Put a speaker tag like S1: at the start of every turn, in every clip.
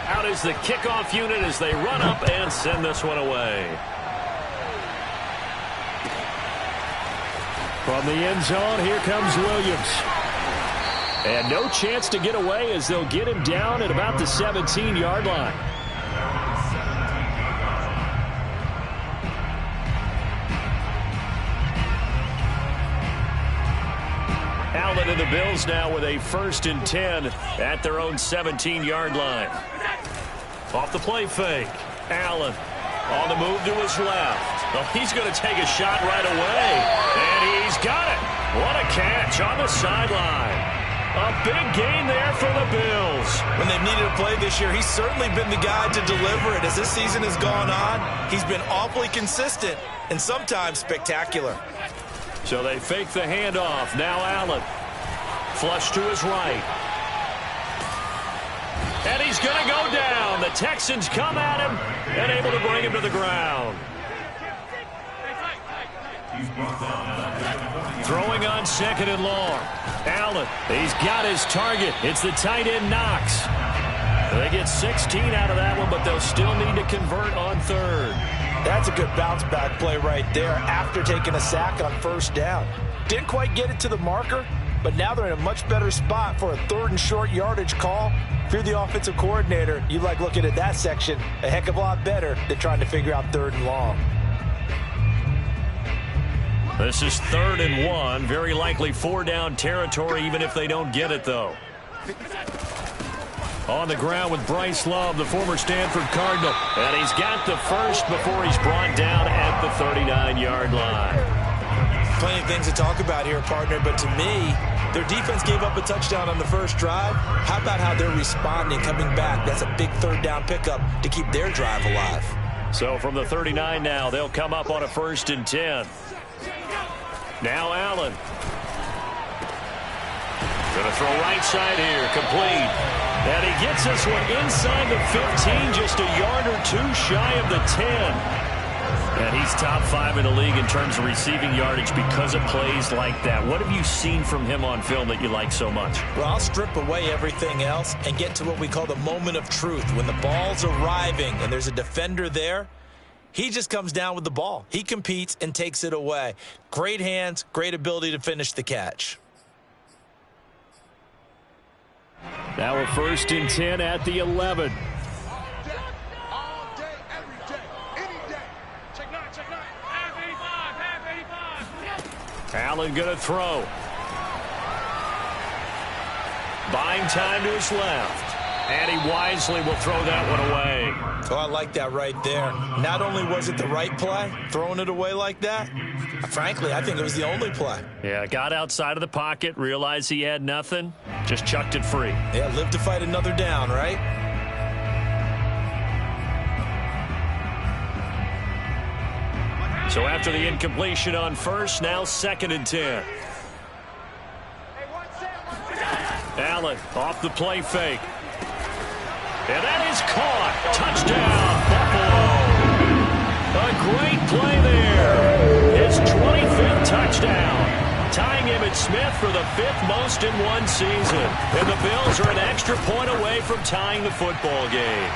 S1: Out is the kickoff unit as they run up and send this one away. From the end zone, here comes Williams. And no chance to get away as they'll get him down at about the 17-yard line. Allen and the Bills now with a 1st and 10 at their own 17-yard line. Off the play fake. Allen on the move to his left. Well, he's going to take a shot right away. And he's got it. What a catch on the sideline. A big gain there for the Bills.
S2: When they've needed a play this year, he's certainly been the guy to deliver it. As this season has gone on, he's been awfully consistent and sometimes spectacular.
S1: So they fake the handoff. Now Allen. Flush to his right. And he's going to go down. The Texans come at him and able to bring him to the ground. Throwing on 2nd and long. Allen, he's got his target. It's the tight end Knox. They get 16 out of that one, but they'll still need to convert on 3rd.
S2: That's a good bounce-back play right there after taking a sack on 1st down. Didn't quite get it to the marker, but now they're in a much better spot for a 3rd and short yardage call. If you're the offensive coordinator, you like looking at that section a heck of a lot better than trying to figure out 3rd and long.
S1: This is 3rd and 1. Very likely 4-down territory, even if they don't get it, though. On the ground with Bryce Love, the former Stanford Cardinal. And he's got the first before he's brought down at the 39-yard line.
S2: Plenty of things to talk about here, partner, but to me, their defense gave up a touchdown on the first drive. How about how they're responding, coming back? That's a big 3rd down pickup to keep their drive alive.
S1: So from the 39 now, they'll come up on a 1st and 10. Now Allen. Going to throw right side here, complete. And he gets this one inside the 15, just a yard or 2 shy of the 10. And he's top 5 in the league in terms of receiving yardage because of plays like that. What have you seen from him on film that you like so much?
S2: Well, I'll strip away everything else and get to what we call the moment of truth. When the ball's arriving and there's a defender there, he just comes down with the ball. He competes and takes it away. Great hands, great ability to finish the catch.
S1: Now a 1st and 10 at the 11. Allen going to throw. Buying time to his left. And he wisely will throw that one away.
S2: Oh, I like that right there. Not only was it the right play, throwing it away like that, frankly, I think it was the only play.
S1: Yeah, got outside of the pocket, realized he had nothing, just chucked it free.
S2: Yeah, live to fight another down, right?
S1: So after the incompletion on 1st, now 2nd and 10. Allen off the play fake. And that is caught. Touchdown, Buffalo. A great play there. His 25th touchdown. Tying Emmitt Smith for the 5th most in one season. And the Bills are an extra point away from tying the football game.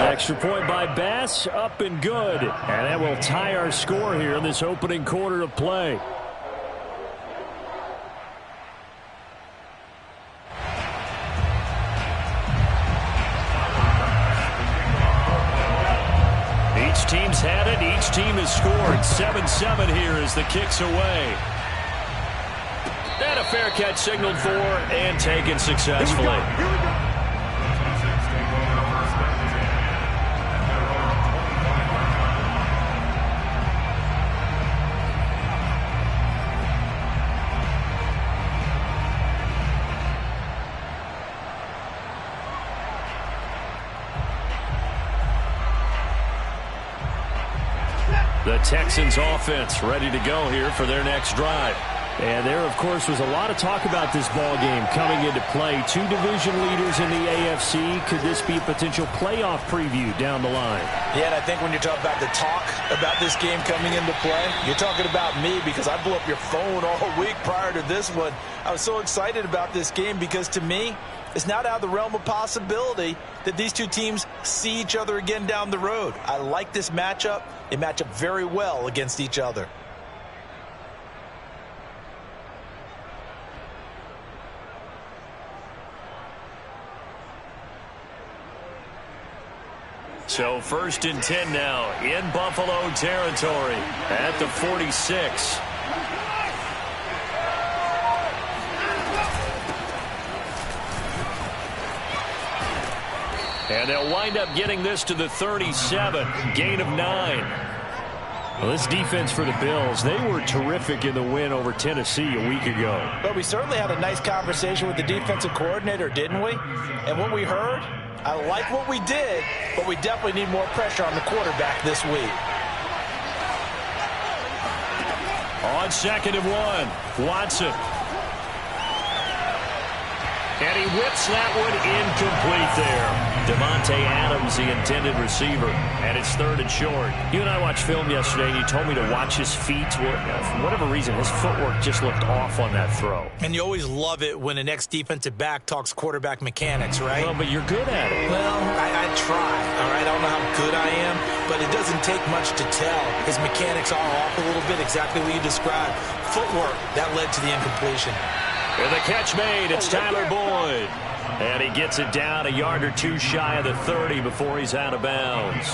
S1: Extra point by Bass, up and good. And that will tie our score here in this opening quarter of play. Each team's had it. Each team has scored. 7-7 here as the kick's away. And a fair catch signaled for and taken successfully. The Texans offense ready to go here for their next drive. And there, of course, was a lot of talk about this ball game coming into play. Two division leaders in the AFC. Could this be a potential playoff preview down the line?
S2: Yeah, and I think when you're talking about the talk about this game coming into play, you're talking about me because I blew up your phone all week prior to this one. I was so excited about this game because, to me, it's not out of the realm of possibility that these two teams see each other again down the road. I like this matchup. They match up very well against each other.
S1: So 1st and 10 now in Buffalo territory at the 46. And they'll wind up getting this to the 37. Gain of 9. Well, this defense for the Bills, they were terrific in the win over Tennessee a week ago.
S2: But we certainly had a nice conversation with the defensive coordinator, didn't we? And what we heard, I like what we did, but we definitely need more pressure on the quarterback this week.
S1: On 2nd and 1, Watson. And he whips that one incomplete there. Devontae Adams, the intended receiver. And it's 3rd and short. You and I watched film yesterday, and you told me to watch his feet. Well, for whatever reason, his footwork just looked off on that throw.
S2: And you always love it when the next defensive back talks quarterback mechanics, right?
S1: Well, but you're good at it.
S2: Well, I try, all right? I don't know how good I am, but it doesn't take much to tell. His mechanics are off a little bit, exactly what you described. Footwork, that led to the incompletion.
S1: And the catch made, it's Tyler Boyd. And he gets it down a yard or two shy of the 30 before he's out of bounds.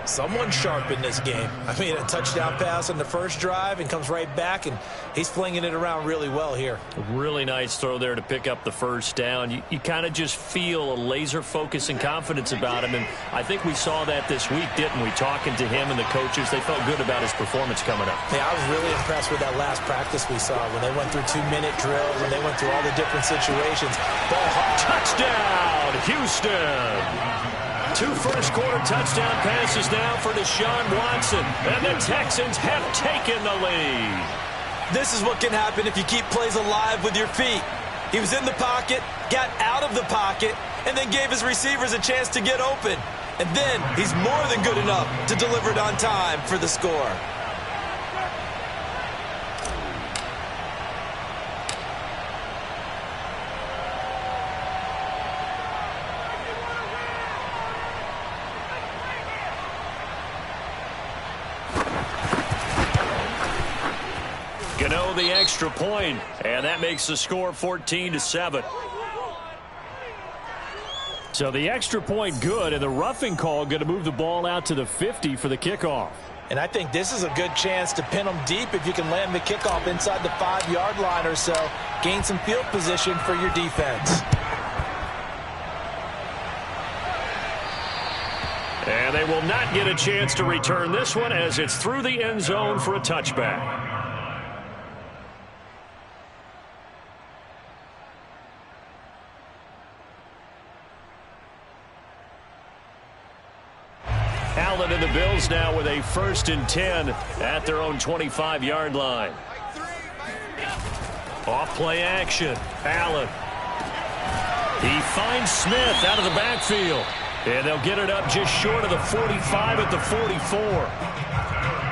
S2: Someone sharp in this game. I mean, a touchdown pass on the first drive and comes right back, and he's flinging it around really well here.
S1: Really nice throw there to pick up the first down. You kind of just feel a laser focus and confidence about him, and I think we saw that this week, didn't we? Talking to him and the coaches, they felt good about his performance coming up.
S2: Yeah, I was really impressed with that last practice we saw when they went through 2-minute drills, when they went through all the different situations. Ball hot.
S1: Touchdown, Houston! 2 first-quarter touchdown passes now for Deshaun Watson, and the Texans have taken the lead.
S2: This is what can happen if you keep plays alive with your feet. He was in the pocket, got out of the pocket, and then gave his receivers a chance to get open. And then he's more than good enough to deliver it on time for the score.
S1: Gano the extra point, and that makes the score 14-7. So the extra point good, and the roughing call going to move the ball out to the 50 for the kickoff.
S2: And I think this is a good chance to pin them deep if you can land the kickoff inside the 5-yard line or so. Gain some field position for your defense.
S1: And they will not get a chance to return this one as it's through the end zone for a touchback. Allen and the Bills now with a 1st and 10 at their own 25-yard line. Off play action. Allen. He finds Smith out of the backfield. And they'll get it up just short of the 45 at the 44.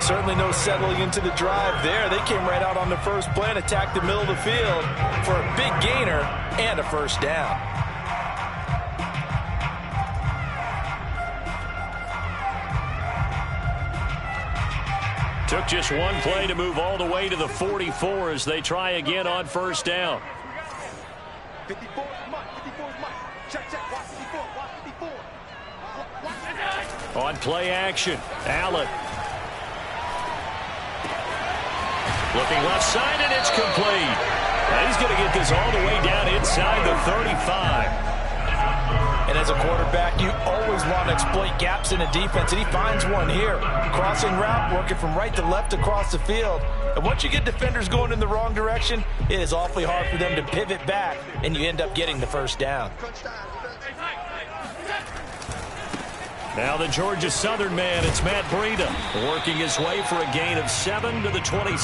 S2: Certainly no settling into the drive there. They came right out on the first play and attacked the middle of the field for a big gainer and a first down.
S1: Took just one play to move all the way to the 44 as they try again on first down.
S3: 54 is mine. 54 is mine. Check. Watch 54. Watch 54.
S1: On play action, Allen. Looking left side, and it's complete. Now he's going to get this all the way down inside the 35.
S2: And as a quarterback, you always want to exploit gaps in a defense, and he finds one here. Crossing route, working from right to left across the field. And once you get defenders going in the wrong direction, it is awfully hard for them to pivot back, and you end up getting the first down.
S1: Now the Georgia Southern man, it's Matt Breida, working his way for a gain of 7 to the 26.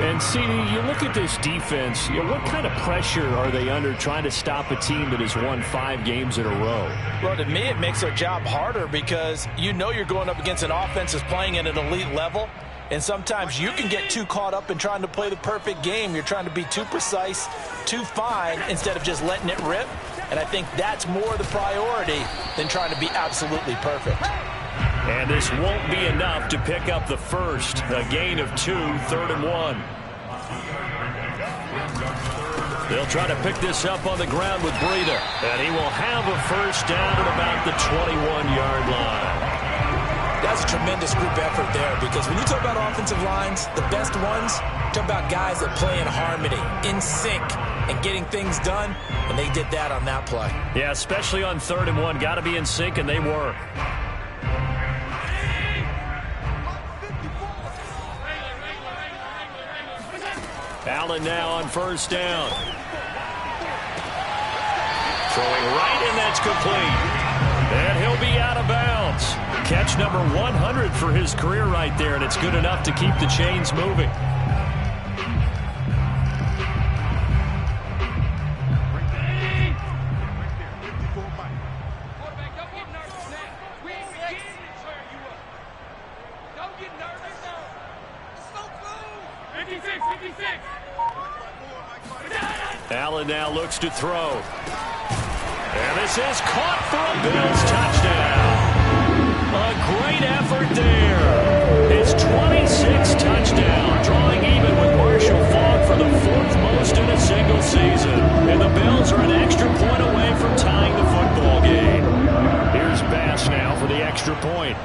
S1: And, CD, you look at this defense, what kind of pressure are they under trying to stop a team that has won 5 games in a row?
S2: Well, to me, it makes their job harder because you know you're going up against an offense that's playing at an elite level, and sometimes you can get too caught up in trying to play the perfect game. You're trying to be too precise, too fine, instead of just letting it rip. And I think that's more the priority than trying to be absolutely perfect.
S1: And this won't be enough to pick up the first. A gain of 2, 3rd and 1. They'll try to pick this up on the ground with Breida. And he will have a first down at about the 21-yard line.
S2: That's a tremendous group effort there, because when you talk about offensive lines, the best ones, talk about guys that play in harmony, in sync, and getting things done, and they did that on that play.
S1: Yeah, especially on 3rd and 1. Got to be in sync, and they were. Allen now on first down. Throwing right, and that's complete. And he'll be out of bounds. Catch number 100 for his career right there, and it's good enough to keep the chains moving. Allen now looks to throw. And this is caught for a Bills touchdown. A great effort there. His 26th touchdown, drawing even with Marshall Faulk for the 4th most in a single season. And the Bills are an extra point away from tying the football game. Here's Bass now for the extra point.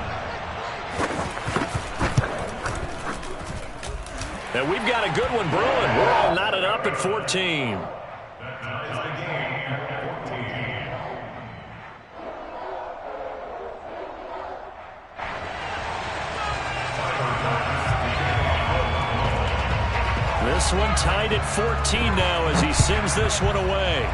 S1: And we've got a good one brewing. We're all knotted up at 14. This one tied at 14 now as he sends this one away.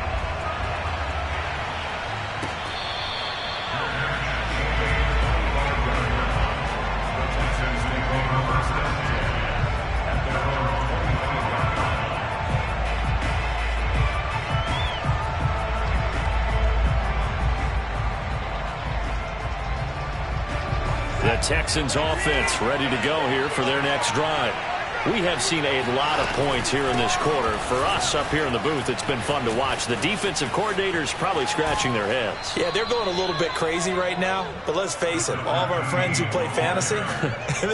S1: The Texans offense ready to go here for their next drive. We have seen a lot of points here in this quarter. For us up here in the booth, it's been fun to watch. The defensive coordinators probably scratching their heads.
S2: Yeah, they're going a little bit crazy right now. But let's face it, all of our friends who play fantasy,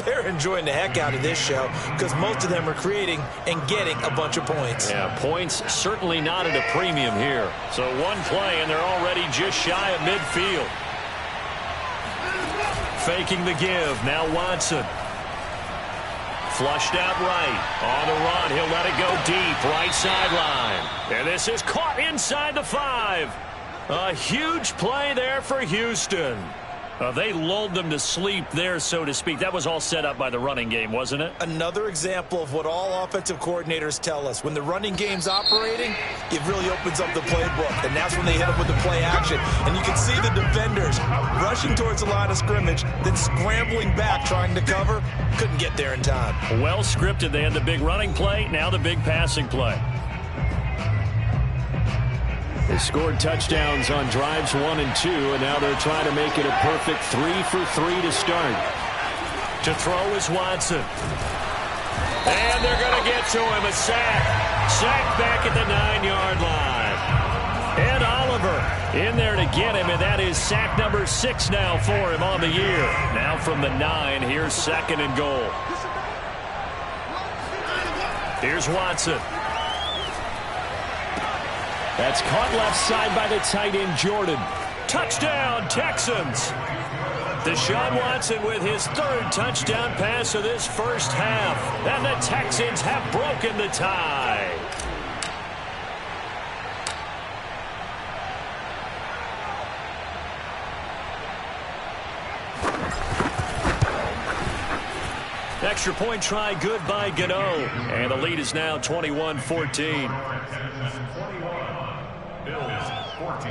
S2: they're enjoying the heck out of this show because most of them are creating and getting a bunch of points.
S1: Yeah, points certainly not at a premium here. So one play, and they're already just shy of midfield. Faking the give. Now Watson. Flushed out right. On the run. He'll let it go deep. Right sideline. And this is caught inside the 5. A huge play there for Houston. They lulled them to sleep there, so to speak. That was all set up by the running game, wasn't it?
S2: Another example of what all offensive coordinators tell us. When the running game's operating, it really opens up the playbook. And that's when they hit them with the play action. And you can see the defenders rushing towards the line of scrimmage, then scrambling back trying to cover. Couldn't get there in time.
S1: Well scripted. They had the big running play, now the big passing play. They scored touchdowns on drives 1 and 2, and now they're trying to make it a perfect 3 for 3 to start. To throw is Watson. And they're going to get to him. A sack. Sack back at the 9-yard line. And Oliver in there to get him, and that is sack number 6 now for him on the year. Now from the 9, here's 2nd and goal. Here's Watson. That's caught left side by the tight end, Jordan. Touchdown, Texans. Deshaun Watson with his 3rd touchdown pass of this first half. And the Texans have broken the tie. Extra point try good by Gano. And the lead is now 21-14. Bills 14.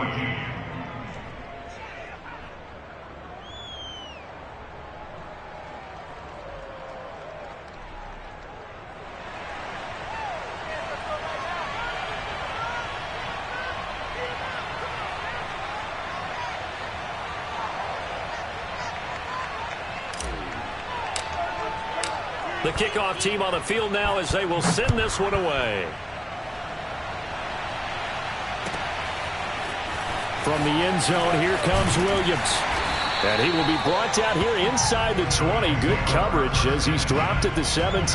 S1: The kickoff team on the field now as they will send this one away. From the end zone, here comes Williams. And he will be brought down here inside the 20. Good coverage as he's dropped at the 17.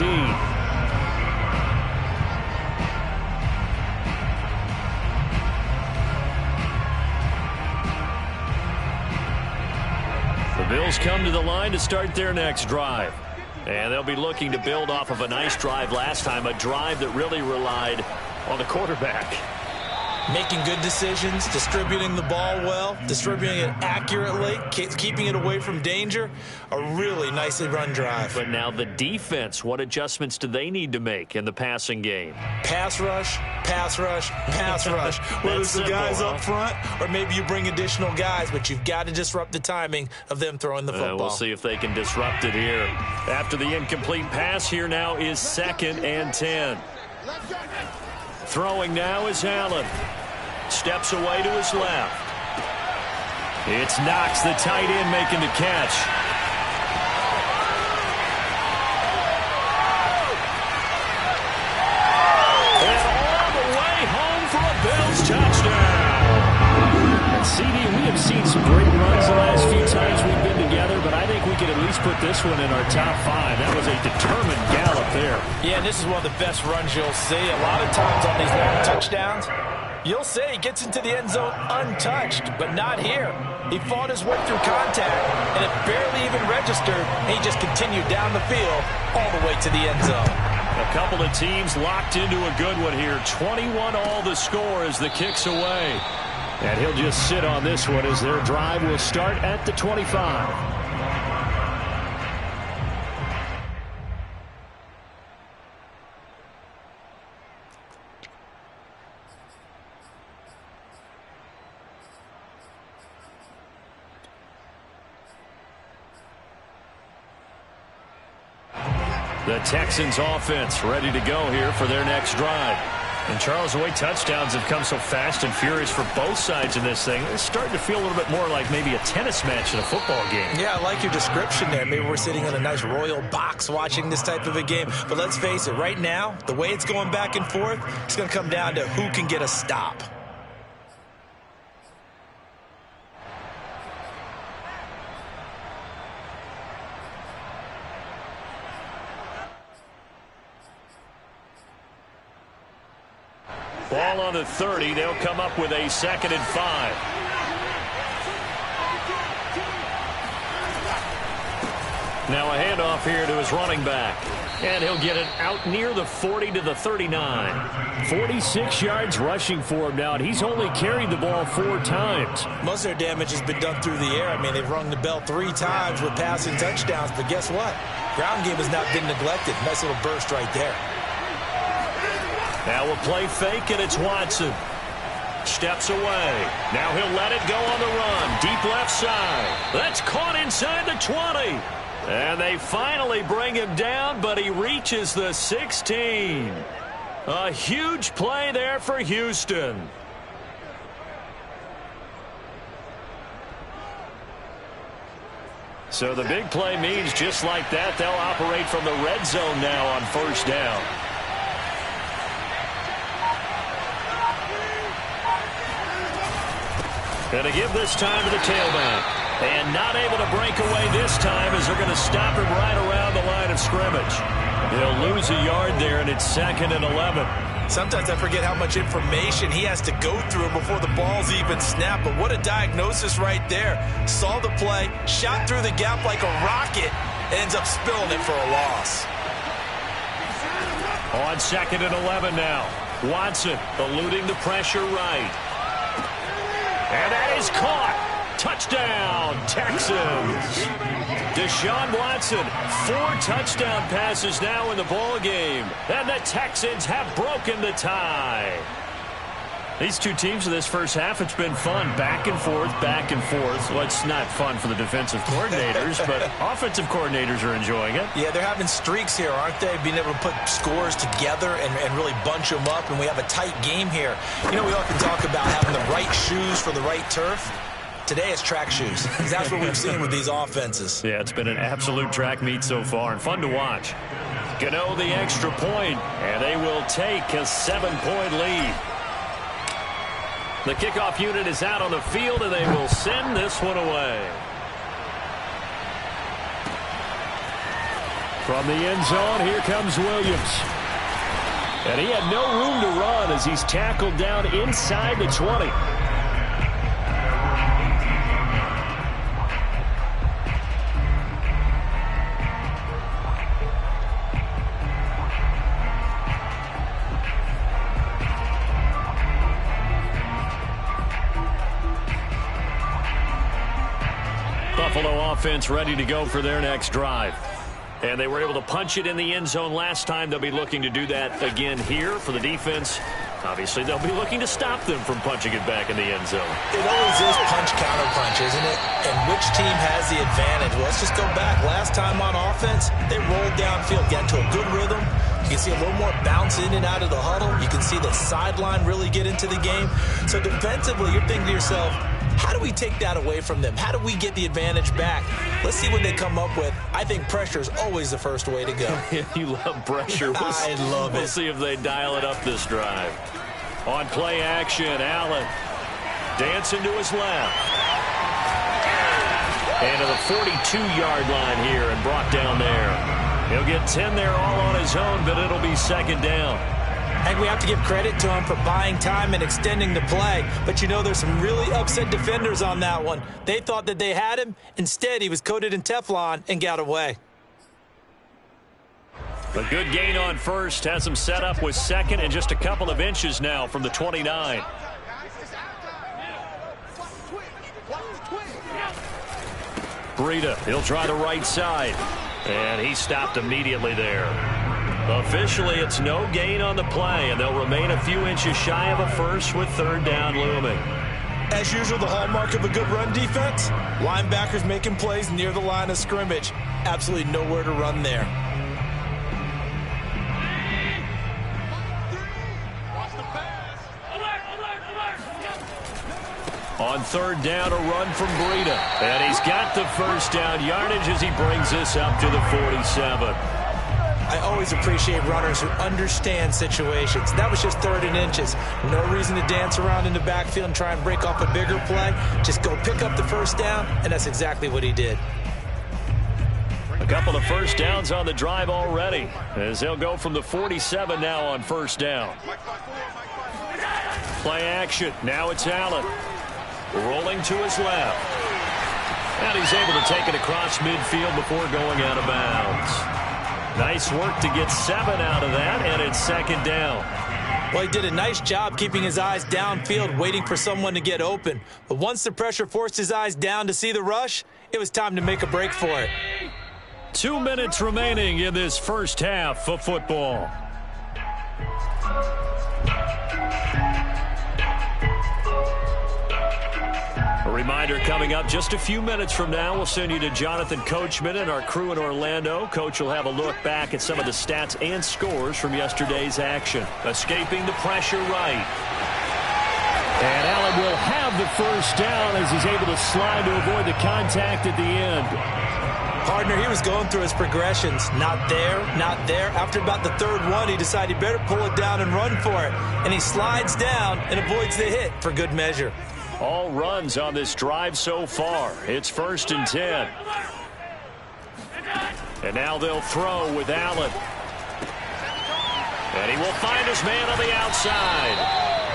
S1: The Bills come to the line to start their next drive. And they'll be looking to build off of a nice drive last time, a drive that really relied on the quarterback.
S2: Making good decisions, distributing the ball well, distributing it accurately, keeping it away from danger. A really nicely run drive.
S1: But now the defense, what adjustments do they need to make in the passing game?
S2: Pass rush, pass rush, pass rush. Whether it's the guys up front or maybe you bring additional guys, but you've got to disrupt the timing of them throwing the football.
S1: We'll see if they can disrupt it here. After the incomplete pass, here now is 2nd and 10. Throwing now is Allen. Steps away to his left. It's Knox, the tight end, making the catch. And all the way home for a Bills touchdown. And CD, we have seen some great runs the last few times we've been together, but I think we could at least put this one in our top 5. That was a determined gallop there.
S2: Yeah, and this is one of the best runs you'll see. A lot of times on these long touchdowns, you'll say he gets into the end zone untouched, but not here. He fought his way through contact, and it barely even registered. He just continued down the field all the way to the end zone.
S1: A couple of teams locked into a good one here. 21 all the score as the kick's away. And he'll just sit on this one as their drive will start at the 25. The Texans offense ready to go here for their next drive. And Charles, the way touchdowns have come so fast and furious for both sides in this thing, it's starting to feel a little bit more like maybe a tennis match in a football game.
S2: Yeah, I like your description there. Maybe we're sitting in a nice royal box watching this type of a game. But let's face it, right now, the way it's going back and forth, it's going to come down to who can get a stop.
S1: Ball on the 30. They'll come up with a 2nd and 5. Now a handoff here to his running back. And he'll get it out near the 40 to the 39. 46 yards rushing for him now, and he's only carried the ball 4 times.
S2: Most of their damage has been done through the air. I mean, they've rung the bell 3 times with passing touchdowns, but guess what? Ground game has not been neglected. Nice little burst right there.
S1: Now we'll play fake, and it's Watson. Steps away. Now he'll let it go on the run. Deep left side. That's caught inside the 20. And they finally bring him down, but he reaches the 16. A huge play there for Houston. So the big play means just like that, they'll operate from the red zone now on 1st down. Going to give this time to the tailback. And not able to break away this time as they're going to stop him right around the line of scrimmage. He'll lose a yard there, and it's 2nd and 11.
S2: Sometimes I forget how much information he has to go through before the ball's even snapped. But what a diagnosis right there. Saw the play, shot through the gap like a rocket, and ends up spilling it for a loss.
S1: On 2nd and 11 now. Watson eluding the pressure right. And that is caught. Touchdown, Texans. Deshaun Watson, 4 touchdown passes now in the ball game. And the Texans have broken the tie. These two teams in this first half, it's been fun. Back and forth, back and forth. Well, it's not fun for the defensive coordinators, but offensive coordinators are enjoying it.
S2: Yeah, they're having streaks here, aren't they? Being able to put scores together and really bunch them up, and we have a tight game here. You know, we often talk about having the right shoes for the right turf. Today it's track shoes. That's what we've seen with these offenses.
S1: Yeah, it's been an absolute track meet so far and fun to watch. Gano the extra point, and they will take a 7-point lead. The kickoff unit is out on the field, and they will send this one away. From the end zone, here comes Williams. And he had no room to run as he's tackled down inside the 20. Buffalo offense ready to go for their next drive. And they were able to punch it in the end zone last time. They'll be looking to do that again here for the defense. Obviously, they'll be looking to stop them from punching it back in the end zone.
S2: It always is punch-counter-punch, isn't it? And which team has the advantage? Well, let's just go back. Last time on offense, they rolled downfield, got into a good rhythm. You can see a little more bounce in and out of the huddle. You can see the sideline really get into the game. So defensively, you're thinking to yourself, how do we take that away from them? How do we get the advantage back? Let's see what they come up with. I think pressure is always the first way to go.
S1: You love pressure.
S2: I love it.
S1: We'll see if they dial it up this drive. On play action, Allen dancing to his left. And to the 42-yard line here and brought down there. He'll get 10 there all on his own, but it'll be second down.
S2: I think we have to give credit to him for buying time and extending the play. But, you know, there's some really upset defenders on that one. They thought that they had him. Instead, he was coated in Teflon and got away.
S1: A good gain on first. Has him set up with second and just a couple of inches now from the 29. Breida, he'll try the right side. And he stopped immediately there. Officially, it's no gain on the play, and they'll remain a few inches shy of a first with third down looming.
S2: As usual, the hallmark of a good run defense, linebackers making plays near the line of scrimmage. Absolutely nowhere to run there.
S1: On third down, a run from Breida. And he's got the first down yardage as he brings this up to the 47.
S2: I always appreciate runners who understand situations. That was just third and inches. No reason to dance around in the backfield and try and break off a bigger play. Just go pick up the first down, and that's exactly what he did.
S1: A couple of first downs on the drive already, as they'll go from the 47 now on first down. Play action. Now it's Allen. Rolling to his left. And he's able to take it across midfield before going out of bounds. Nice work to get 7 out of that, and it's second down.
S2: Well, he did a nice job keeping his eyes downfield, waiting for someone to get open. But once the pressure forced his eyes down to see the rush, it was time to make a break for it.
S1: 2 minutes remaining in this first half of football. A reminder coming up just a few minutes from now. We'll send you to Jonathan Coachman and our crew in Orlando. Coach will have a look back at some of the stats and scores from yesterday's action. Escaping the pressure right. And Allen will have the first down as he's able to slide to avoid the contact at the end.
S2: Partner, he was going through his progressions. Not there, not there. After about the third one, he decided he better pull it down and run for it. And he slides down and avoids the hit for good measure.
S1: All runs on this drive so far. It's first and 10. And now they'll throw with Allen. And he will find his man on the outside.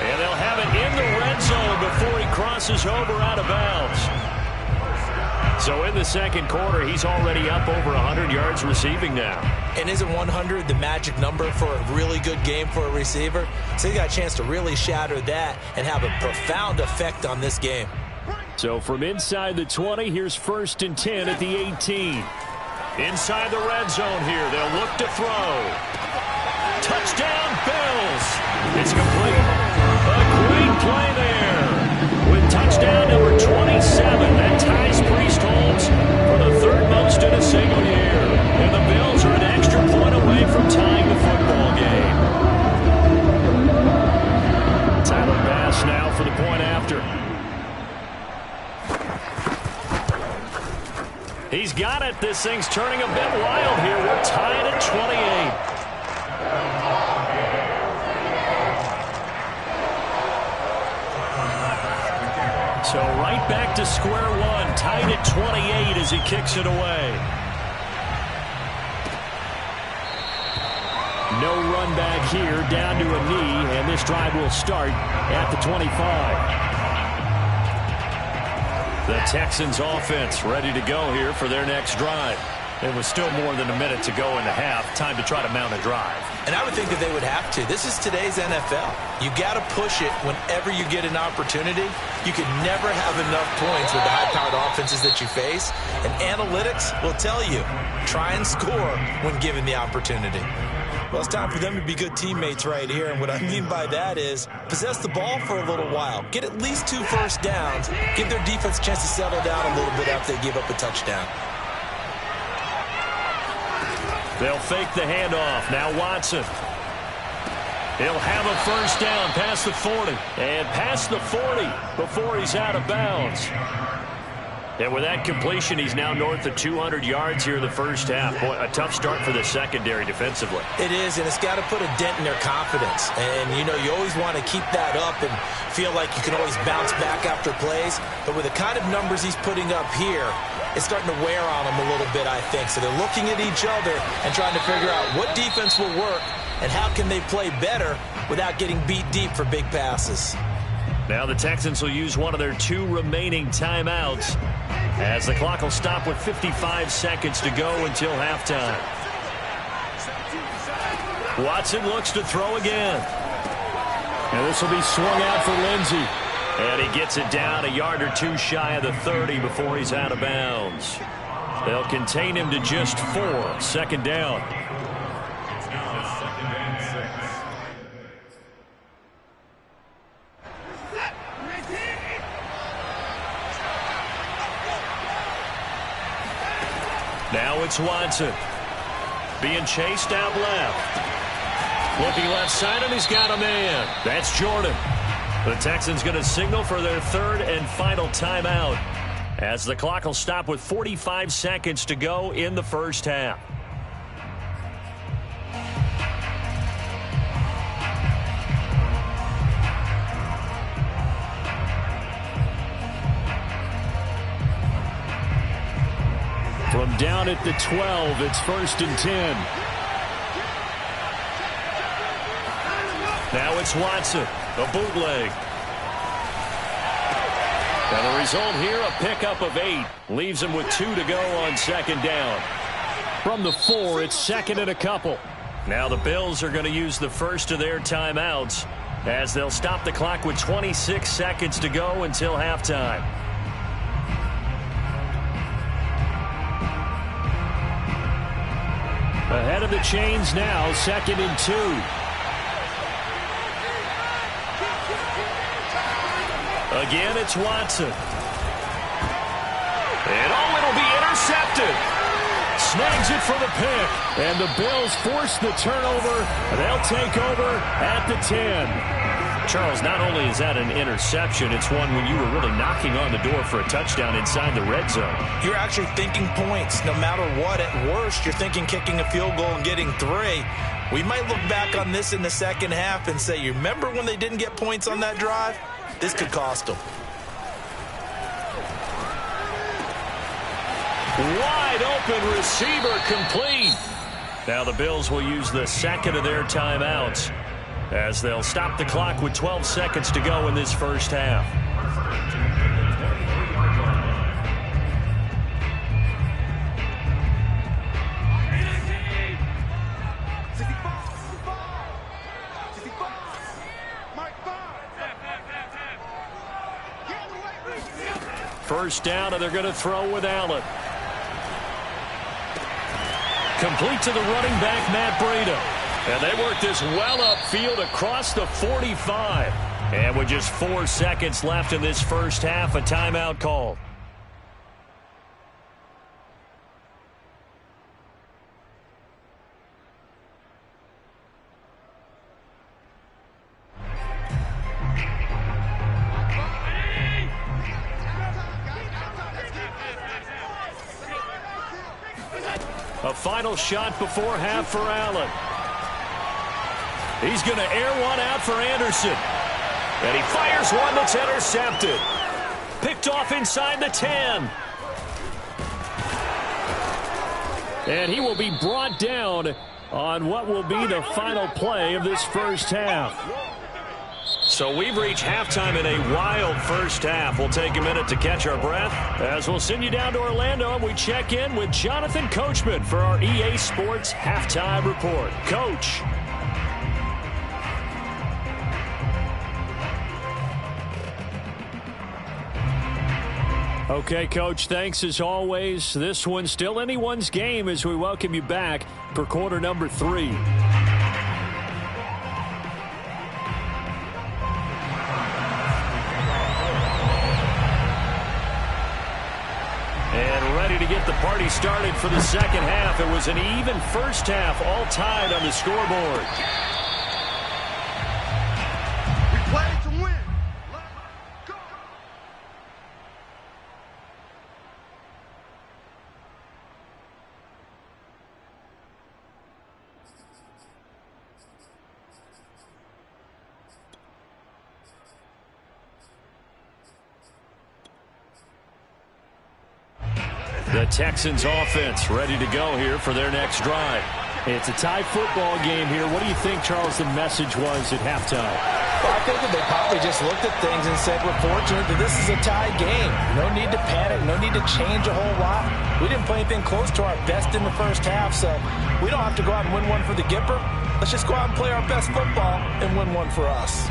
S1: And they'll have it in the red zone before he crosses over out of bounds. So in the second quarter, he's already up over 100 yards receiving now.
S2: And isn't 100 the magic number for a really good game for a receiver? So he got a chance to really shatter that and have a profound effect on this game.
S1: So from inside the 20, here's first and 10 at the 18. Inside the red zone here, they'll look to throw. Touchdown, Bills. It's complete. A great play there. With touchdown number 27, that ties Priest Holmes for the third most in a single year. And the Bills are an extra point away from tying the football game. Tyler Bass now for the point after. He's got it. This thing's turning a bit wild here. We're tied at 28. So right back to square one, tied at 28 as he kicks it away. No run back here, down to a knee, and this drive will start at the 25. The Texans offense ready to go here for their next drive. It was still more than a minute to go in the half. Time to try to mount a drive.
S2: And I would think that they would have to. This is today's NFL. You got to push it whenever you get an opportunity. You can never have enough points with the high-powered offenses that you face. And analytics will tell you, try and score when given the opportunity. Well, it's time for them to be good teammates right here. And what I mean by that is possess the ball for a little while. Get at least 2 first downs. Give their defense a chance to settle down a little bit after they give up a touchdown.
S1: They'll fake the handoff. Now Watson. He'll have a first down past the 40. And past the 40 before he's out of bounds. And with that completion, he's now north of 200 yards here in the first half. Boy, a tough start for the secondary defensively.
S2: It is, and it's got to put a dent in their confidence. And, you know, you always want to keep that up and feel like you can always bounce back after plays. But with the kind of numbers he's putting up here, it's starting to wear on them a little bit, I think. So they're looking at each other and trying to figure out what defense will work and how can they play better without getting beat deep for big passes.
S1: Now the Texans will use one of their 2 remaining timeouts as the clock will stop with 55 seconds to go until halftime. Watson looks to throw again. And this will be swung out for Lindsey. And he gets it down a yard or 2 shy of the 30 before he's out of bounds. They'll contain him to just 4. Second down. Now it's Watson. Being chased out left. Looking left side, and he's got a man. That's Jordan. The Texans going to signal for their 3rd and final timeout as the clock will stop with 45 seconds to go in the first half. From down at the 12, it's 1st and 10. Now it's Watson, a bootleg. And the result here, a pickup of 8. Leaves him with 2 to go on second down. From the 4, it's 2nd and a couple. Now the Bills are going to use the first of their timeouts as they'll stop the clock with 26 seconds to go until halftime. Ahead of the chains now, 2nd and 2. Again, it's Watson. And it'll be intercepted. Snags it for the pick. And the Bills force the turnover. They'll take over at the 10. Charles, not only is that an interception, it's one when you were really knocking on the door for a touchdown inside the red zone.
S2: You're actually thinking points. No matter what, at worst, you're thinking kicking a field goal and getting 3. We might look back on this in the second half and say, you remember when they didn't get points on that drive? This could cost them.
S1: Wide open receiver complete. Now the Bills will use the 2nd of their timeouts as they'll stop the clock with 12 seconds to go in this first half. First down, and they're going to throw with Allen. Complete to the running back, Matt Breida. And they work this well upfield across the 45. And with just 4 seconds left in this first half, a timeout called. A final shot before half for Allen. He's going to air one out for Anderson. And he fires one that's intercepted. Picked off inside the 10. And he will be brought down on what will be the final play of this first half. So we've reached halftime in a wild first half. We'll take a minute to catch our breath as we'll send you down to Orlando and we check in with Jonathan Coachman for our EA Sports Halftime Report. Coach. Okay, Coach, thanks as always. This one's still anyone's game as we welcome you back for quarter number 3. And ready to get the party started for the second half. It was an even first half, all tied on the scoreboard.
S3: We play to win. Let's go.
S1: The Texans offense ready to go here for their next drive. It's a tie football game here. What do you think, Charles, the message was at halftime?
S2: Well, I think that they probably just looked at things and said, we're fortunate that this is a tie game. No need to panic. No need to change a whole lot. We didn't play anything close to our best in the first half, so we don't have to go out and win one for the Gipper. Let's just go out and play our best football and win one for us.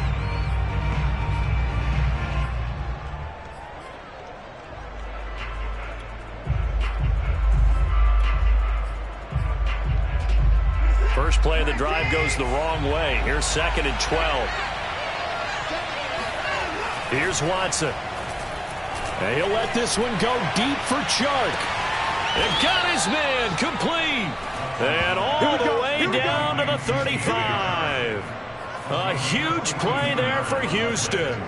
S1: First play of the drive goes the wrong way. Here's 2nd and 12. Here's Watson. And he'll let this one go deep for Chark. And got his man complete. And all the way down to the 35. A huge play there for Houston.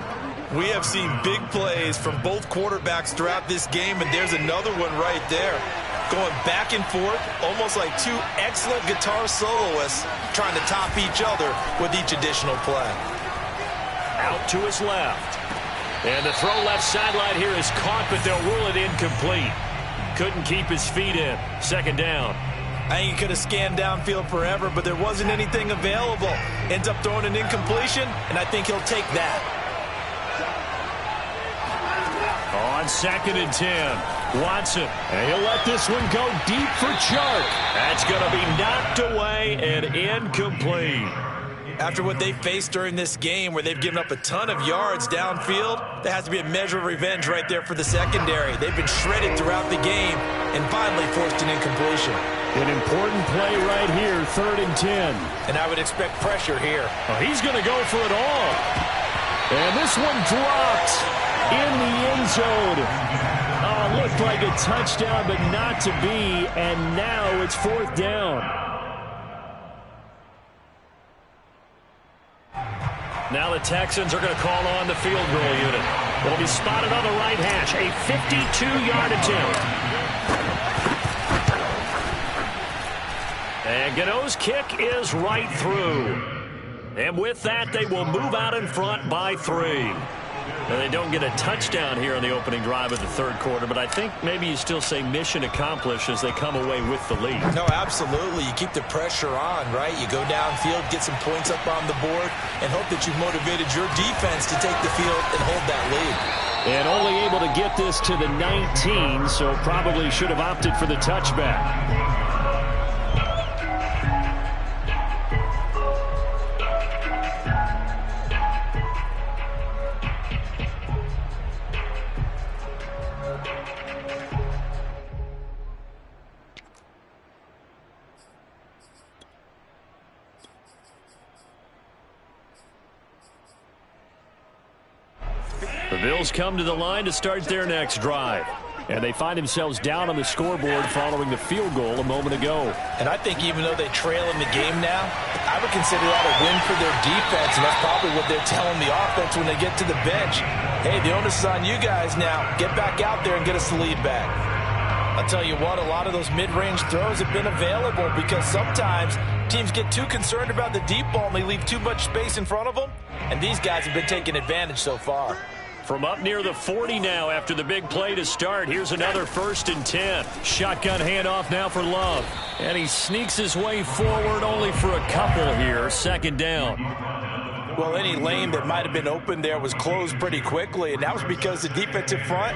S4: We have seen big plays from both quarterbacks throughout this game, and there's another one right there. Going back and forth, almost like two excellent guitar soloists trying to top each other with each additional play.
S1: Out to his left. And the throw left sideline here is caught, but they'll rule it incomplete. Couldn't keep his feet in. 2nd down.
S2: I think he could have scanned downfield forever, but there wasn't anything available. Ends up throwing an incompletion, and I think he'll take that.
S1: On 2nd and 10. Watson, and he'll let this one go deep for Chark. That's going to be knocked away and incomplete.
S2: After what they faced during this game where they've given up a ton of yards downfield, there has to be a measure of revenge right there for the secondary. They've been shredded throughout the game and finally forced an incompletion.
S1: An important play right here, 3rd and 10.
S2: And I would expect pressure here.
S1: Oh, he's going to go for it all. And this one drops in the end zone. Oh, looked like a touchdown, but not to be. And now it's 4th down. Now the Texans are going to call on the field goal unit. It'll be spotted on the right hash. A 52-yard attempt. And Gano's kick is right through. And with that, they will move out in front by 3. Now, they don't get a touchdown here on the opening drive of the 3rd quarter, but I think maybe you still say mission accomplished as they come away with the lead.
S2: No, absolutely. You keep the pressure on, right? You go downfield, get some points up on the board, and hope that you've motivated your defense to take the field and hold that lead.
S1: And only able to get this to the 19, so probably should have opted for the touchback. The Bills come to the line to start their next drive. And they find themselves down on the scoreboard following the field goal a moment ago.
S2: And I think even though they trail in the game now, I would consider that a win for their defense, and that's probably what they're telling the offense when they get to the bench. Hey, the onus is on you guys now. Get back out there and get us the lead back. I'll tell you what, a lot of those mid-range throws have been available because sometimes teams get too concerned about the deep ball and they leave too much space in front of them, and these guys have been taking advantage so far.
S1: From up near the 40 now after the big play to start. Here's another 1st and 10. Shotgun handoff now for Love. And he sneaks his way forward only for a couple here. 2nd down.
S2: Well, any lane that might have been open there was closed pretty quickly, and that was because the defensive front,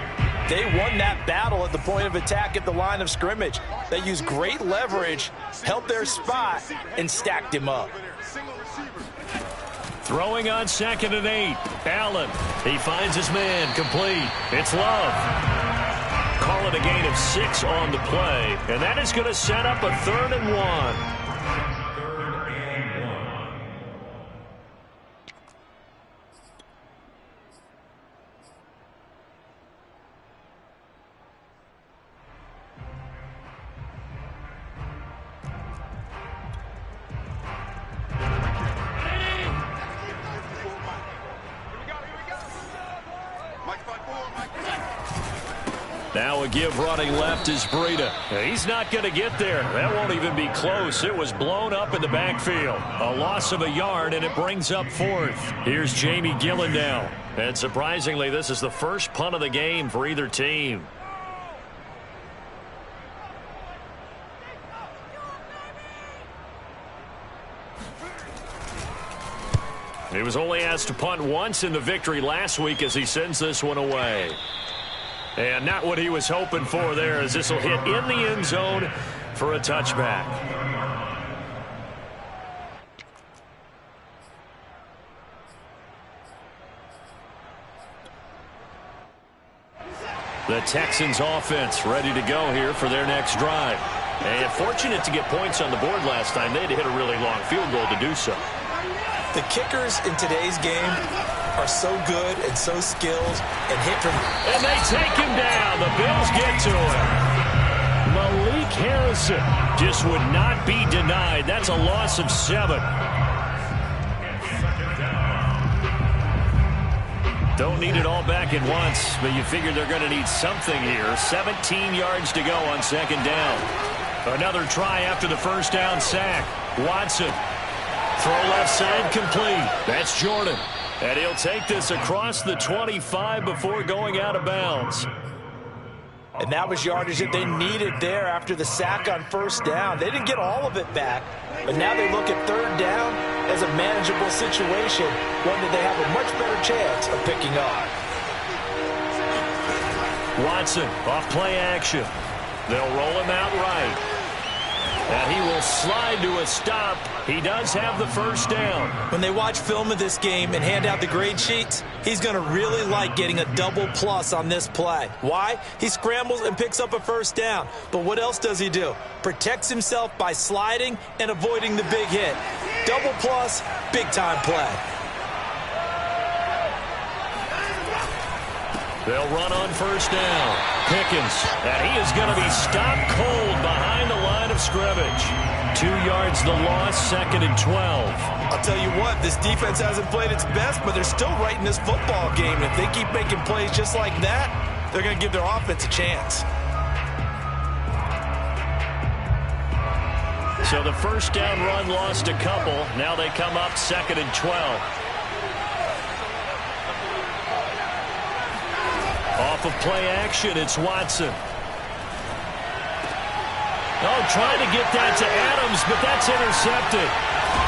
S2: they won that battle at the point of attack at the line of scrimmage. They used great leverage, held their spot, and stacked him up.
S1: Throwing on 2nd and 8. Allen. He finds his man. Complete. It's Love. Call it a gain of 6 on the play. And that is going to set up a 3rd and 1. Now a give running left is Breida. He's not going to get there. That won't even be close. It was blown up in the backfield. A loss of a yard, and it brings up 4th. Here's Jamie Gillen now. And surprisingly, this is the first punt of the game for either team. He was only asked to punt once in the victory last week as he sends this one away. And not what he was hoping for there, as this will hit in the end zone for a touchback. The Texans offense ready to go here for their next drive. And fortunate to get points on the board last time. They had to hit a really long field goal to do so.
S2: The kickers in today's game are so good and so skilled and hit from...
S1: And they take him down. The Bills get to him. Malik Harrison just would not be denied. That's a loss of 7. Don't need it all back at once, but you figure they're going to need something here. 17 yards to go on 2nd down. Another try after the 1st down sack. Watson. Throw left side complete. That's Jordan. And he'll take this across the 25 before going out of bounds.
S2: And that was yardage that they needed there after the sack on 1st down. They didn't get all of it back, but now they look at 3rd down as a manageable situation, one that they have a much better chance of picking up.
S1: Watson off play action. They'll roll him out right. And he will slide to a stop. He does have the 1st down.
S2: When they watch film of this game and hand out the grade sheets, he's going to really like getting a double plus on this play. Why? He scrambles and picks up a 1st down. But what else does he do? Protects himself by sliding and avoiding the big hit. Double plus, big time play.
S1: They'll run on 1st down. Pickens, and he is going to be stopped cold behind the line of scrimmage. 2 yards the loss, 2nd and 12.
S2: I'll tell you what, this defense hasn't played its best, but they're still right in this football game. If they keep making plays just like that, they're going to give their offense a chance.
S1: So the 1st down run lost a couple. Now they come up 2nd and 12. Off of play action, it's Watson. Oh, trying to get that to Adams, but that's intercepted.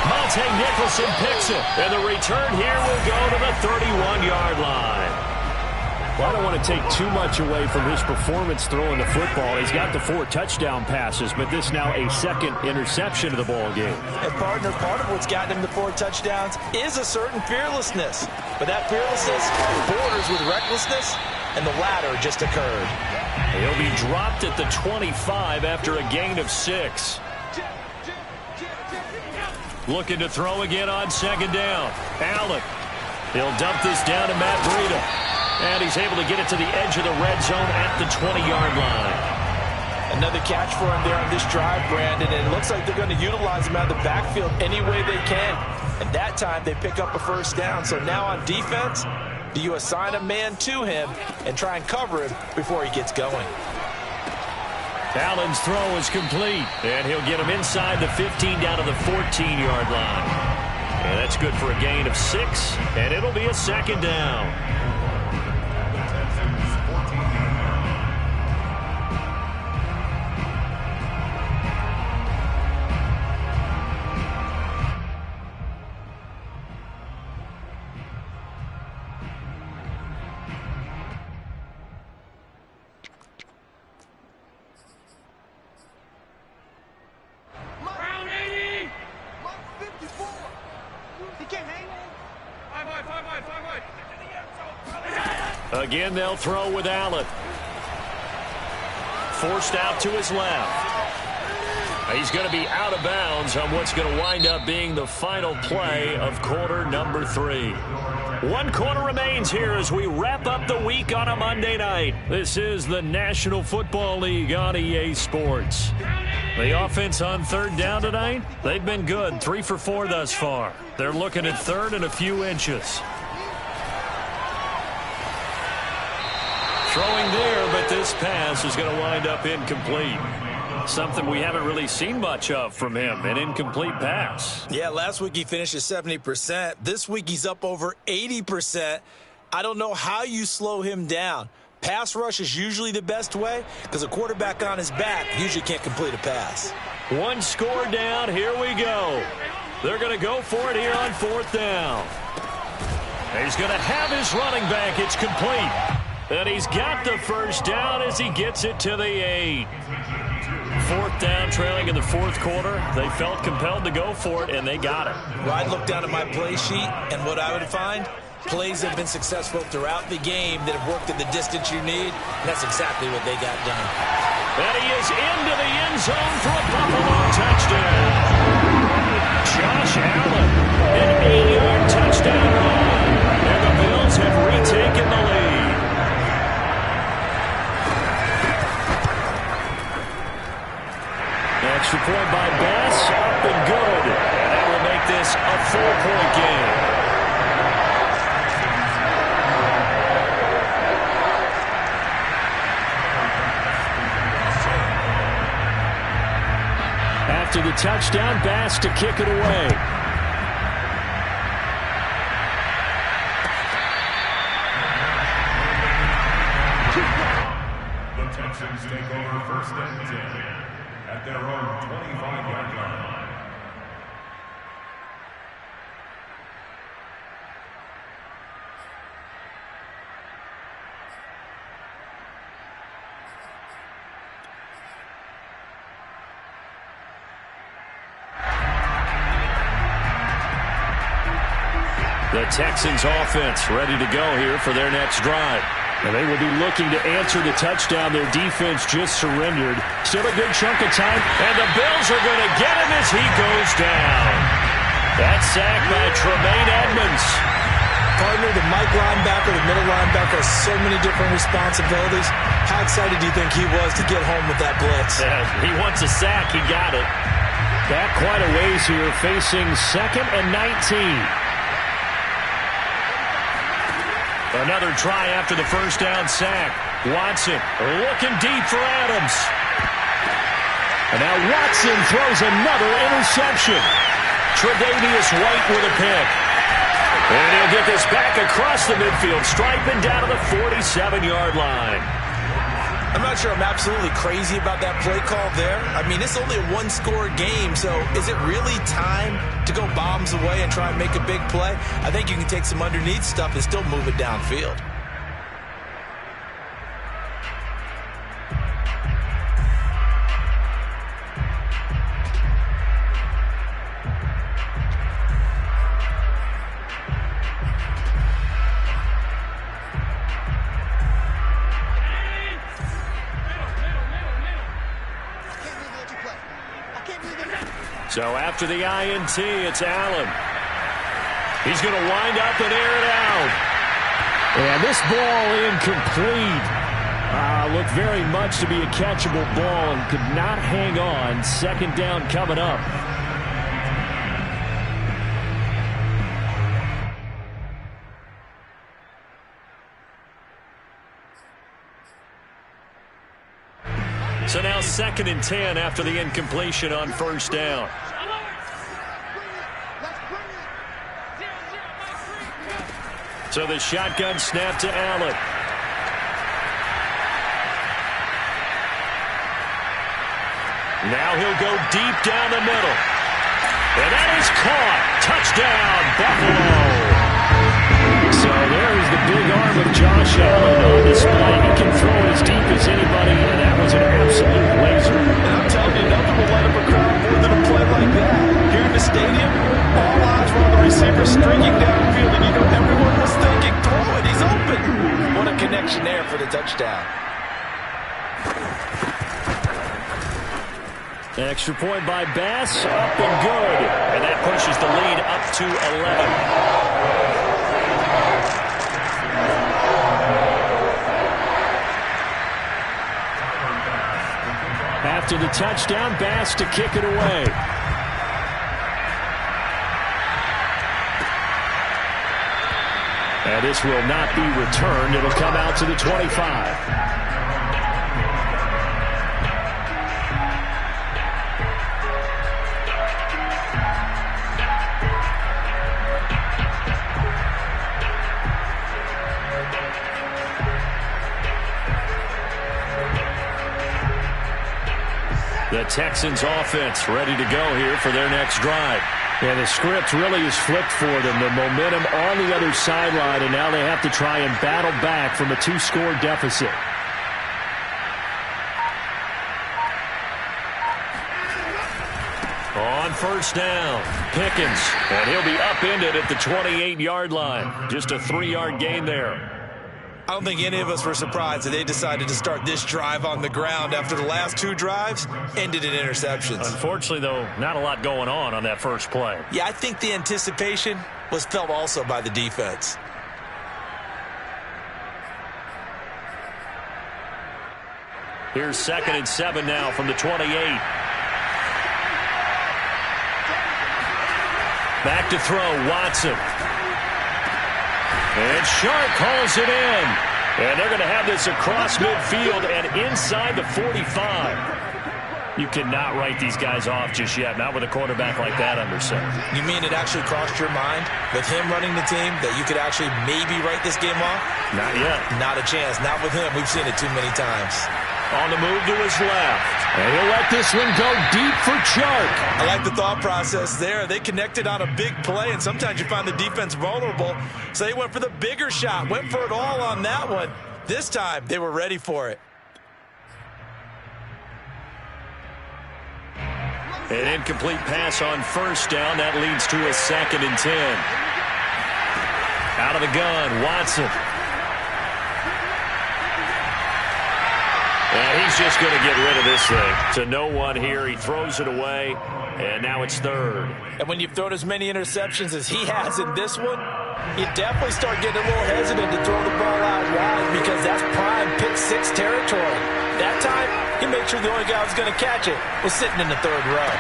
S1: Monte Nicholson picks it, and the return here will go to the 31-yard line. Well, I don't want to take too much away from his performance throwing the football. He's got the 4 touchdown passes, but this now a 2nd interception of the ball game.
S2: And partner, part of what's gotten him the 4 touchdowns is a certain fearlessness. But that fearlessness borders with recklessness, and the latter just occurred.
S1: He'll be dropped at the 25 after a gain of 6. Looking to throw again on 2nd down. Allen. He'll dump this down to Matt Breida. And he's able to get it to the edge of the red zone at the 20-yard line.
S2: Another catch for him there on this drive, Brandon, and it looks like they're going to utilize him out of the backfield any way they can. And that time they pick up a 1st down. So now on defense, do you assign a man to him and try and cover him before he gets going?
S1: Allen's throw is complete, and he'll get him inside the 15 down to the 14-yard line. And that's good for a gain of 6, and it'll be a 2nd down.
S3: He can't hang.
S1: Again, they'll throw with Allen. Forced out to his left. He's going to be out of bounds on what's going to wind up being the final play of quarter number 3. 1 quarter remains here as we wrap up the week on a Monday night. This is the National Football League on EA Sports. The offense on third down tonight, they've been good. 3 for 4 thus far. They're looking at third and a few inches. Throwing there, but this pass is going to wind up incomplete. Something we haven't really seen much of from him, an incomplete pass.
S4: Yeah, last week he finished at 70%. This week he's up over 80%. I don't know how you slow him down. Pass rush is usually the best way because a quarterback on his back usually can't complete a pass.
S1: 1 score down. Here we go. They're going to go for it here on 4th down. He's going to have his running back. It's complete. And he's got the first down as he gets it to the 8. 4th down, trailing in the 4th quarter. They felt compelled to go for it, and they got it.
S4: Well, I'd look down at my play sheet, and what I would find, plays have been successful throughout the game that have worked at the distance you need, and that's exactly what they got done.
S1: And he is into the end zone for a Buffalo touchdown. Josh Allen, an 8-yard touchdown run, and the Bills have retaken the lead. Extra point by Bass, up and good. And that will make this a 4-point game. After the touchdown, Bass to kick it away.
S5: The Texans take over 1st and 10. At their own 25-yard line.
S1: The Texans offense ready to go here for their next drive. And they will be looking to answer the touchdown their defense just surrendered. Still a good chunk of time, and the Bills are going to get him as he goes down. That's sacked by Tremaine Edmonds.
S4: Partner, the Mike linebacker, the middle linebacker has so many different responsibilities. How excited do you think he was to get home with that blitz?
S1: Yeah, he wants a sack. He got it. Back quite a ways here, facing 2nd and 19. Another try after the first down sack. Watson looking deep for Adams. And now Watson throws another interception. Tre'Davious White with a pick. And he'll get this back across the midfield stripe and down to the 47-yard line.
S4: I'm not sure I'm absolutely crazy about that play call there. I mean, it's only a 1-score game, so is it really time to go bombs away and try and make a big play? I think you can take some underneath stuff and still move it downfield.
S1: So after the INT, it's Allen. He's going to wind up and air it out. And this ball incomplete. Looked very much to be a catchable ball and could not hang on. 2nd down coming up. So now 2nd and 10 after the incompletion on 1st down. So the shotgun snap to Allen. Now he'll go deep down the middle. And that is caught. Touchdown, Buffalo. So there's the big arm of Josh Allen on display. He can throw as deep as anybody, and that was an absolute laser.
S2: And I'm telling you, nothing will light up a crowd more than a play like that. Here in the stadium, all eyes were on the receiver streaking downfield, and you know everyone was thinking, throw it, he's open. What a connection there for the touchdown.
S1: Extra point by Bass, up and good. And that pushes the lead up to 11. After the touchdown, Bass to kick it away. And this will not be returned. It'll come out to the 25. The Texans offense ready to go here for their next drive. Yeah, the script really is flipped for them. The momentum on the other sideline, and now they have to try and battle back from a 2-score deficit. On first down, Pickens, and he'll be upended at the 28-yard line. Just a 3-yard gain there.
S4: I don't think any of us were surprised that they decided to start this drive on the ground after the last 2 drives ended in interceptions.
S1: Unfortunately, though, not a lot going on that first play.
S4: Yeah, I think the anticipation was felt also by the defense.
S1: Here's 2nd and 7 now from the 28. Back to throw, Watson. And Sharp calls it in. And they're going to have this across midfield and inside the 45. You cannot write these guys off just yet, not with a quarterback like that under center.
S4: You mean it actually crossed your mind with him running the team that you could actually maybe write this game off?
S1: Not yet.
S4: Not a chance. Not with him. We've seen it too many times.
S1: On the move to his left. And he'll let this one go deep for Chark.
S4: I like the thought process there. They connected on a big play, and sometimes you find the defense vulnerable. So they went for the bigger shot, went for it all on that one. This time, they were ready for it.
S1: An incomplete pass on first down. That leads to a 2nd and 10. Out of the gun, Watson. And he's just going to get rid of this thing. To no one here. He throws it away, and now it's 3rd.
S2: And when you've thrown as many interceptions as he has in this one, you definitely start getting a little hesitant to throw the ball out wide because that's prime pick 6 territory. That time, he made sure the only guy who was going to catch it was sitting in the 3rd row.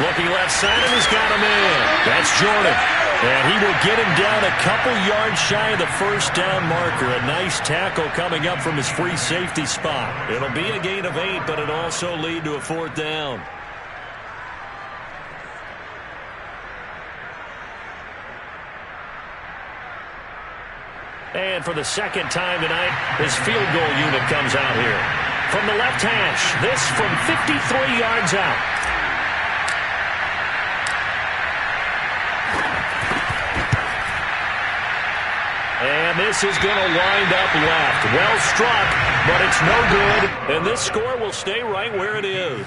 S1: Looking left side, and he's got him in. That's Jordan. And he will get him down a couple yards shy of the first down marker. A nice tackle coming up from his free safety spot. It'll be a gain of 8, but it'll also lead to a 4th down. And for the 2nd time tonight, his field goal unit comes out here. From the left hash, this from 53 yards out. And this is going to wind up left. Well struck, but it's no good. And this score will stay right where it is.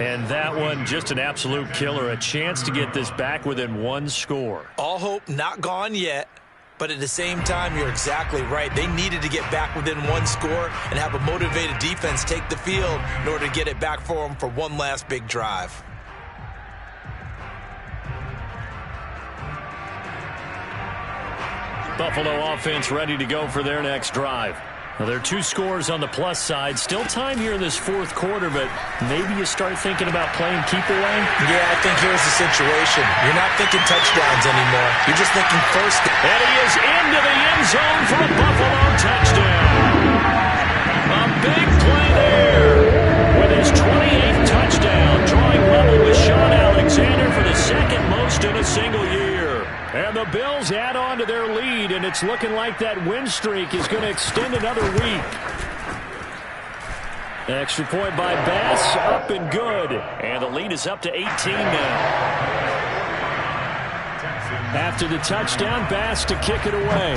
S1: And that one, just an absolute killer. A chance to get this back within 1 score.
S4: All hope not gone yet. But at the same time, you're exactly right. They needed to get back within 1 score and have a motivated defense take the field in order to get it back for them for one last big drive.
S1: Buffalo offense ready to go for their next drive. Now, there are 2 scores on the plus side. Still time here in this 4th quarter, but maybe you start thinking about playing keep away?
S4: Yeah, I think here's the situation. You're not thinking touchdowns anymore. You're just thinking first.
S1: And he is into the end zone for a Buffalo touchdown. A big play there with his 28th touchdown, drawing level with Sean Alexander for the 2nd most in a single year. And the Bills add on to their lead, and it's looking like that win streak is going to extend another week. Extra point by Bass, up and good. And the lead is up to 18 now. After the touchdown, Bass to kick it away.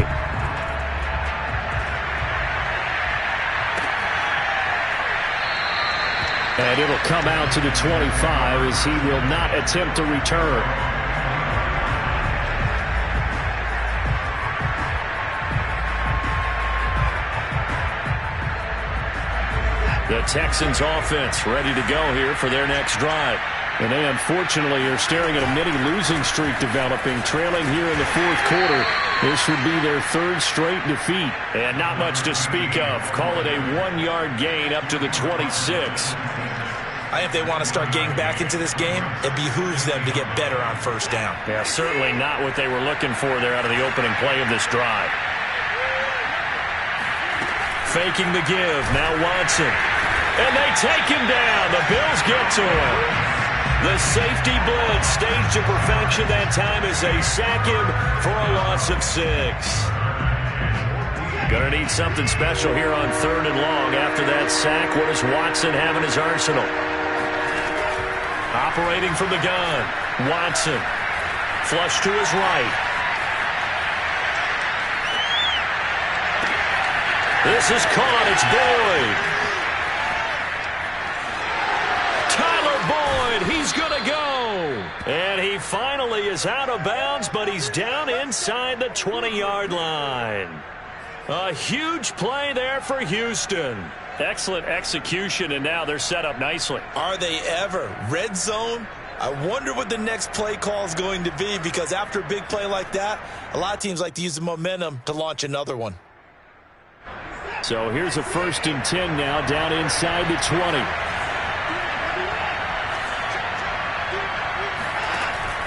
S1: And it'll come out to the 25 as he will not attempt to return. The Texans offense ready to go here for their next drive. And they unfortunately are staring at a mini losing streak developing, trailing here in the fourth quarter. This would be their third straight defeat. And not much to speak of. Call it a 1-yard gain up to the 26.
S2: I think if they want to start getting back into this game, it behooves them to get better on first down.
S1: Yeah, certainly not what they were looking for there out of the opening play of this drive. Faking the give. Now Watson. And they take him down. The Bills get to him. The safety blitz staged to perfection that time as they sack him for a loss of 6. Gonna need something special here on 3rd and long. After that sack, what does Watson have in his arsenal? Operating from the gun. Watson. Flush to his right. This is caught. It's Boyd. He's going to go. And he finally is out of bounds, but he's down inside the 20-yard line. A huge play there for Houston. Excellent execution, and now they're set up nicely.
S2: Are they ever? Red zone? I wonder what the next play call is going to be, because after a big play like that, a lot of teams like to use the momentum to launch another one.
S1: So here's a 1st and 10 now, down inside the 20.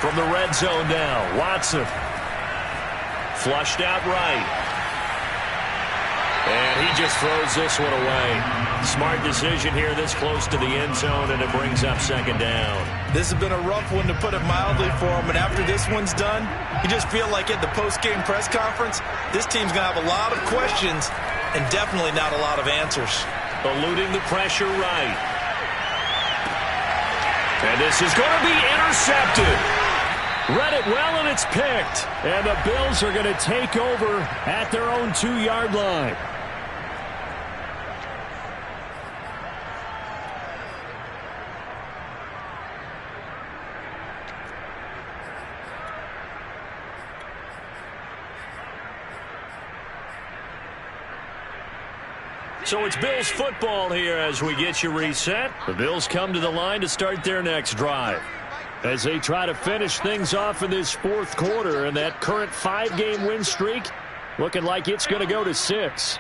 S1: From the red zone now, Watson. Flushed out right. And he just throws this one away. Smart decision here this close to the end zone, and it brings up 2nd down.
S2: This has been a rough one, to put it mildly, for him. And after this one's done, you just feel like at the post-game press conference, this team's going to have a lot of questions and definitely not a lot of answers.
S1: Eluding the pressure right. And this is going to be intercepted. Read it well, and it's picked. And the Bills are going to take over at their own 2-yard line. So it's Bills football here as we get you reset. The Bills come to the line to start their next drive, as they try to finish things off in this 4th quarter, and that current 5-game win streak looking like it's going to go to 6.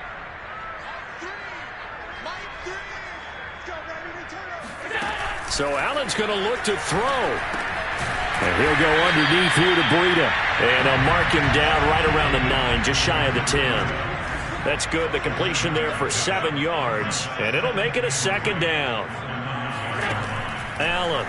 S1: So Allen's going to look to throw. And he'll go underneath here to Breida. And they'll mark him down right around the 9, just shy of the 10. That's good. The completion there for 7 yards. And it'll make it a 2nd down. Allen.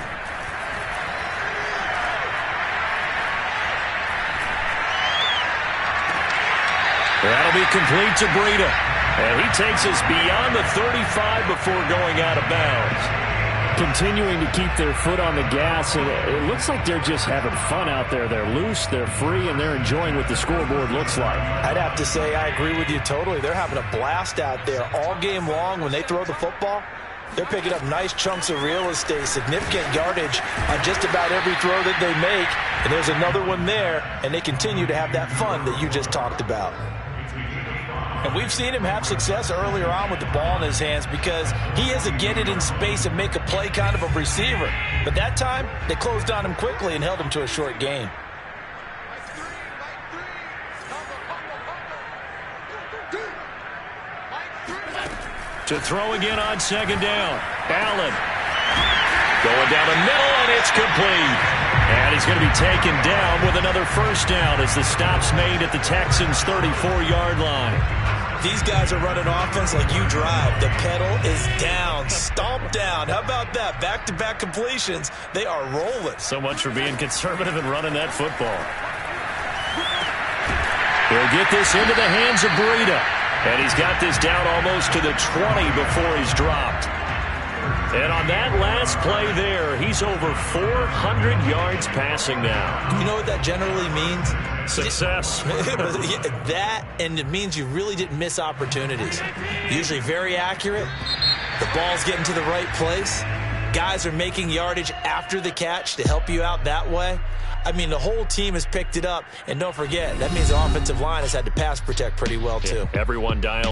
S1: That'll be complete to Breida. And he takes us beyond the 35 before going out of bounds. Continuing to keep their foot on the gas, and it looks like they're just having fun out there. They're loose, they're free, and they're enjoying what the scoreboard looks like.
S2: I'd have to say I agree with you totally. They're having a blast out there all game long. When they throw the football, they're picking up nice chunks of real estate, significant yardage on just about every throw that they make. And there's another one there, and they continue to have that fun that you just talked about. And we've seen him have success earlier on with the ball in his hands, because he is a get it in space and make a play kind of a receiver. But that time, they closed on him quickly and held him to a short gain.
S1: To throw again on 2nd down. Allen. Going down the middle, and it's complete. And he's going to be taken down with another 1st down as the stop's made at the Texans' 34-yard line.
S2: These guys are running offense like you drive. The pedal is down, stomp down. How about that? Back-to-back completions. They are rolling.
S1: So much for being conservative and running that football. He'll get this into the hands of Breida. And he's got this down almost to the 20 before he's dropped. And on that last play there, he's over 400 yards passing now.
S2: You know what that generally means?
S1: Success.
S2: That, and it means you really didn't miss opportunities. Usually very accurate. The ball's getting to the right place. Guys are making yardage after the catch to help you out that way. I mean, the whole team has picked it up. And don't forget, that means the offensive line has had to pass protect pretty well, too.
S1: Everyone dialed.